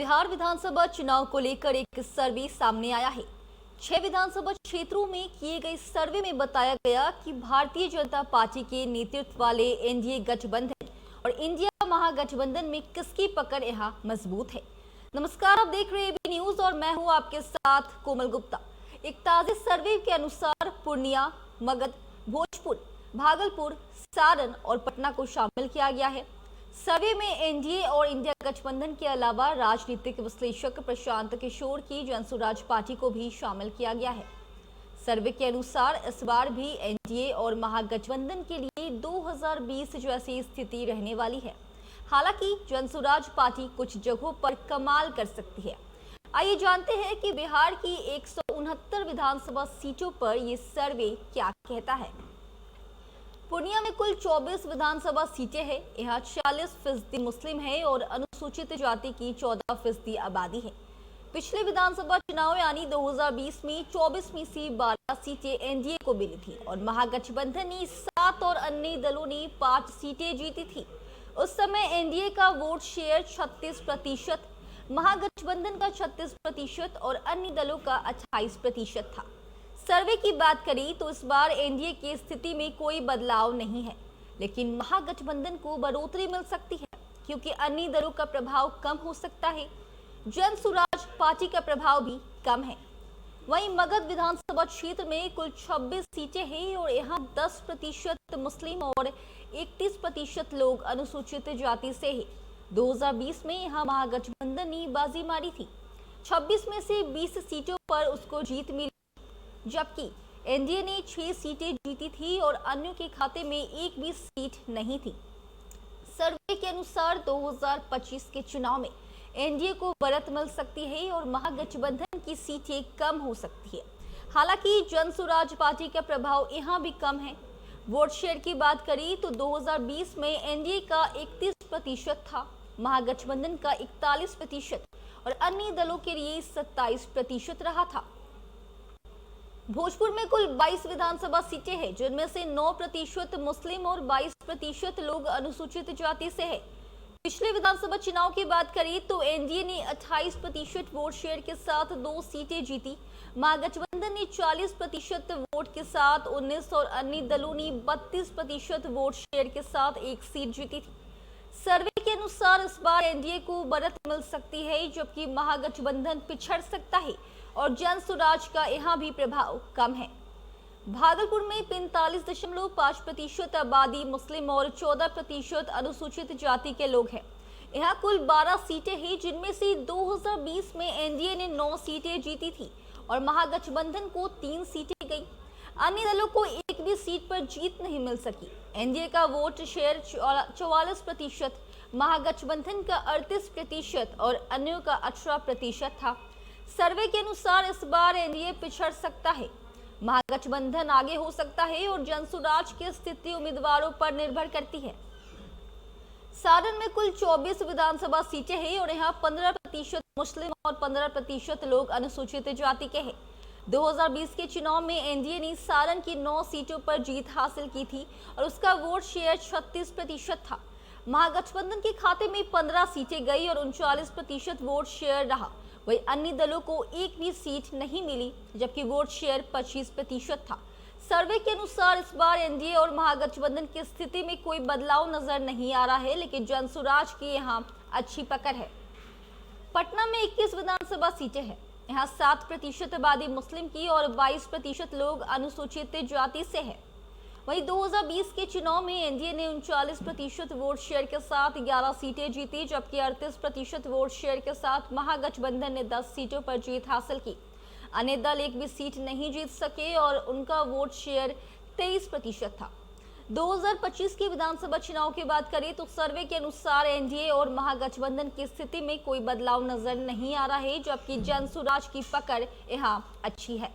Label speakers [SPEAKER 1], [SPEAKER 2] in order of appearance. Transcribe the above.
[SPEAKER 1] बिहार विधानसभा चुनाव को लेकर एक सर्वे सामने आया है। 6 विधानसभा क्षेत्रों में किए गए सर्वे में बताया गया कि भारतीय जनता पार्टी के नेतृत्व वाले एनडीए गठबंधन और इंडिया महागठबंधन में किसकी पकड़ यहाँ मजबूत है। नमस्कार, आप देख रहे हैं एबी न्यूज और मैं हूँ आपके साथ कोमल गुप्ता। एक ताजे सर्वे के अनुसार पूर्णिया, मगध, भोजपुर, भागलपुर, सारण और पटना को शामिल किया गया है। सर्वे में एनडीए और इंडिया गठबंधन के अलावा राजनीतिक विश्लेषक प्रशांत किशोर की जनसुराज पार्टी को भी शामिल किया गया है। सर्वे के अनुसार इस बार भी एनडीए और महागठबंधन के लिए 2020 जैसी स्थिति रहने वाली है। हालांकि जनसुराज पार्टी कुछ जगहों पर कमाल कर सकती है। आइए जानते हैं कि बिहार की 169 विधानसभा सीटों पर ये सर्वे क्या कहता है। पूर्णिया में कुल 24 विधानसभा सीटें हैं। यहाँ 40% मुस्लिम है और अनुसूचित जाति की 14% आबादी है। पिछले विधानसभा चुनाव यानी 2020 में 24 में से 12 सीटें एनडीए को मिली थी और महागठबंधन ने 7 और अन्य दलों ने 5 सीटें जीती थी। उस समय एनडीए का वोट शेयर 36%, महागठबंधन का 36% और अन्य दलों का 28% था। सर्वे की बात करें तो इस बार एनडीए की स्थिति में कोई बदलाव नहीं है, लेकिन महागठबंधन को बढ़ोतरी मिल सकती है क्योंकि अन्य दलों का प्रभाव कम हो सकता है। जनसुराज पार्टी का प्रभाव भी कम है। वहीं मगध विधानसभा क्षेत्र में कुल 26 सीटें हैं और यहाँ 10% मुस्लिम और 31% लोग अनुसूचित जाति से है। 2020 में यहाँ महागठबंधन ने बाजी मारी थी। 26 में से 20 सीटों पर उसको जीत मिली, जबकि एनडीए ने 6 सीटें जीती थी और अन्यों के खाते में एक भी सीट नहीं थी। सर्वे के अनुसार 2025 के चुनाव में एनडीए को बढ़त मिल सकती है और महागठबंधन की सीटें कम हो सकती है। हालांकि जनसुराज पार्टी का प्रभाव यहाँ भी कम है। वोट शेयर की बात करें तो 2020 में एनडीए का 31% था, महागठबंधन का 41% और अन्य दलों के लिए 27% रहा था। भोजपुर में कुल 22 विधानसभा सीटें हैं, जिनमें से 9% मुस्लिम और 22% लोग अनुसूचित जाति से है। पिछले विधानसभा चुनाव की बात करें तो एनडीए ने 28% वोट शेयर के साथ 2 सीटें जीती, महागठबंधन ने 40% वोट के साथ 19 और अन्य दलों ने 32% वोट शेयर के साथ 1 सीट जीती थी। सर्वे के अनुसार इस बार एनडीए को बढ़त मिल सकती है, जबकि महागठबंधन पिछड़ सकता है और जनसुराज का यहाँ भी प्रभाव कम है। भागलपुर में 45.5% आबादी मुस्लिम और 14% अनुसूचित जाति के लोग हैं। यहाँ कुल 12 सीटें हैं, जिनमें से 2020 में एनडीए ने 9 सीटें जीती थी और महागठबंधन को 3 सीटें गई। अन्य दलों को एक भी सीट पर जीत नहीं मिल सकी। एनडीए का वोट शेयर 44%, महागठबंधन का 38% और अन्यों का 18% था। सर्वे के अनुसार इस बार एनडीए पिछड़ सकता है, महागठबंधन आगे हो सकता है और जनसुराज की स्थिति उम्मीदवारों पर निर्भर करती है। सारण में कुल 24 विधानसभा सीटें हैं और यहाँ 15% मुस्लिम और 15% लोग अनुसूचित जाति के हैं। 2020 के चुनाव में एनडीए ने सारण की 9 सीटों पर जीत हासिल की थी और उसका वोट शेयर 36% था। महागठबंधन के खाते में 15 सीटें गई और 39% वोट शेयर रहा। वही अन्य दलों को एक भी सीट नहीं मिली, जबकि वोट शेयर 25% था। सर्वे के अनुसार इस बार एनडीए और महागठबंधन की स्थिति में कोई बदलाव नजर नहीं आ रहा है, लेकिन जनसुराज की यहाँ अच्छी पकड़ है। पटना में 21 विधानसभा सीटें हैं। यहाँ 7% आबादी मुस्लिम की और 22% लोग अनुसूचित जाति से है। वहीं 2020 के चुनाव में एनडीए ने 39% वोट शेयर के साथ 11 सीटें जीती, जबकि 38% वोट शेयर के साथ महागठबंधन ने 10 सीटों पर जीत हासिल की। अन्य दल एक भी सीट नहीं जीत सके और उनका वोट शेयर 23% था। 2025 के विधानसभा चुनाव की बात करें तो सर्वे के अनुसार एनडीए और महागठबंधन की स्थिति में कोई बदलाव नजर नहीं आ रहा है, जबकि जनसुराज की पकड़ यहाँ अच्छी है।